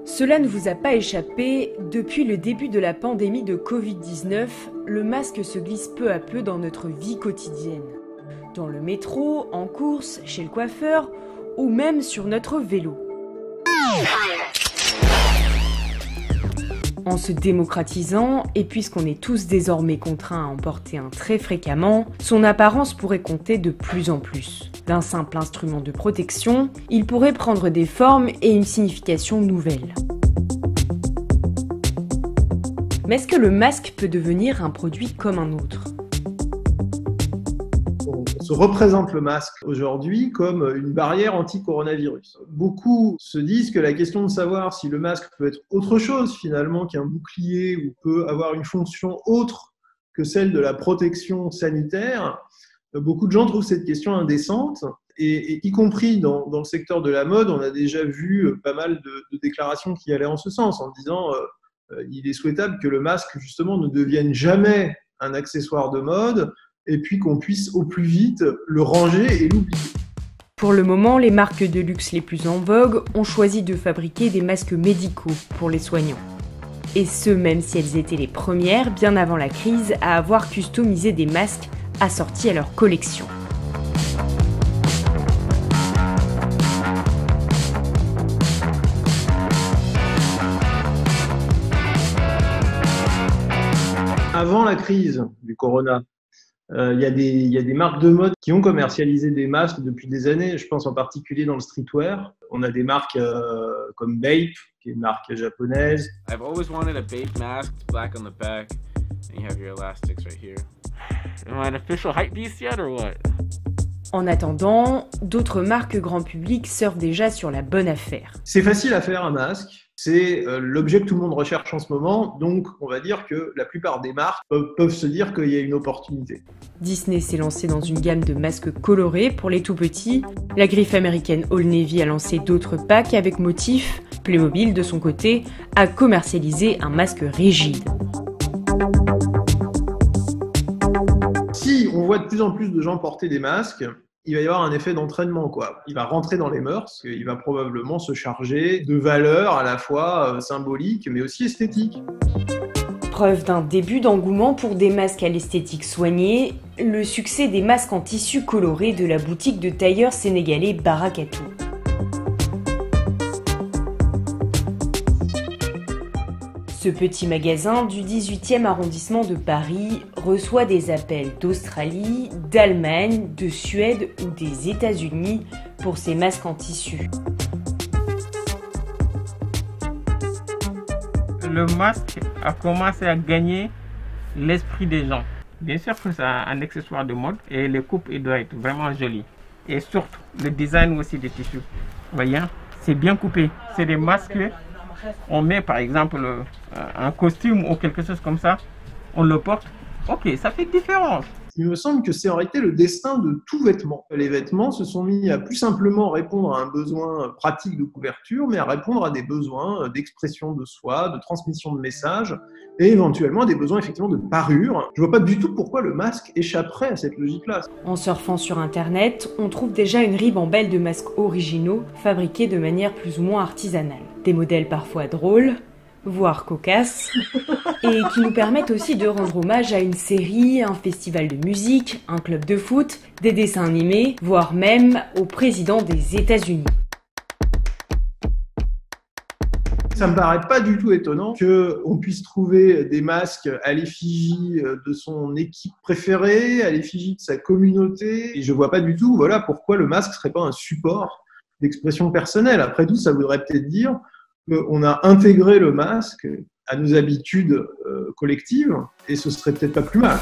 Cela ne vous a pas échappé, depuis le début de la pandémie de Covid-19, le masque se glisse peu à peu dans notre vie quotidienne. Dans le métro, en course, chez le coiffeur ou même sur notre vélo. En se démocratisant, et puisqu'on est tous désormais contraints à en porter un très fréquemment, son apparence pourrait compter de plus en plus. D'un simple instrument de protection, il pourrait prendre des formes et une signification nouvelle. Mais est-ce que le masque peut devenir un produit comme un autre ? On se représente le masque aujourd'hui comme une barrière anti-coronavirus. Beaucoup se disent que la question de savoir si le masque peut être autre chose finalement qu'un bouclier ou peut avoir une fonction autre que celle de la protection sanitaire, beaucoup de gens trouvent cette question indécente et y compris dans le secteur de la mode, on a déjà vu pas mal de déclarations qui allaient en ce sens en disant il est souhaitable que le masque justement ne devienne jamais un accessoire de mode et puis qu'on puisse au plus vite le ranger et l'oublier. Pour le moment, les marques de luxe les plus en vogue ont choisi de fabriquer des masques médicaux pour les soignants. Et ce, même si elles étaient les premières, bien avant la crise, à avoir customisé des masques assortis à leur collection. Avant la crise du corona, il y a des marques de mode qui ont commercialisé des masques depuis des années. Je pense en particulier dans le streetwear. On a des marques comme Bape, qui est une marque japonaise. I've always wanted a Bape mask, black on the back, and you have your elastics right here. Am I an official hypebeast yet or what? En attendant, d'autres marques grand public surfent déjà sur la bonne affaire. C'est facile à faire un masque. C'est l'objet que tout le monde recherche en ce moment, donc on va dire que la plupart des marques peuvent se dire qu'il y a une opportunité. Disney s'est lancé dans une gamme de masques colorés pour les tout-petits. La griffe américaine Old Navy a lancé d'autres packs avec motifs. Playmobil, de son côté, a commercialisé un masque rigide. Si on voit de plus en plus de gens porter des masques, il va y avoir un effet d'entraînement, quoi. Il va rentrer dans les mœurs, il va probablement se charger de valeurs à la fois symboliques mais aussi esthétiques. Preuve d'un début d'engouement pour des masques à l'esthétique soignée, le succès des masques en tissu coloré de la boutique de tailleur sénégalais Barakatou. Ce petit magasin du 18e arrondissement de Paris reçoit des appels d'Australie, d'Allemagne, de Suède ou des États-Unis pour ses masques en tissu. Le masque a commencé à gagner l'esprit des gens. Bien sûr que c'est un accessoire de mode et le coupe il doit être vraiment joli. Et surtout, le design aussi des tissus. Vous voyez, c'est bien coupé. C'est des masques. On met par exemple un costume ou quelque chose comme ça, on le porte, ok, ça fait différence. Il me semble que c'est en réalité le destin de tout vêtement. Les vêtements se sont mis à plus simplement répondre à un besoin pratique de couverture, mais à répondre à des besoins d'expression de soi, de transmission de messages, et éventuellement à des besoins effectivement de parure. Je vois pas du tout pourquoi le masque échapperait à cette logique-là. En surfant sur internet, on trouve déjà une ribambelle de masques originaux, fabriqués de manière plus ou moins artisanale. Des modèles parfois drôles, voire cocasses, et qui nous permettent aussi de rendre hommage à une série, un festival de musique, un club de foot, des dessins animés, voire même au président des États-Unis. Ça me paraît pas du tout étonnant qu'on puisse trouver des masques à l'effigie de son équipe préférée, à l'effigie de sa communauté, et je vois pas du tout, voilà, pourquoi le masque serait pas un support d'expression personnelle. Après tout, ça voudrait peut-être dire qu'on a intégré le masque à nos habitudes collectives, et ce serait peut-être pas plus mal.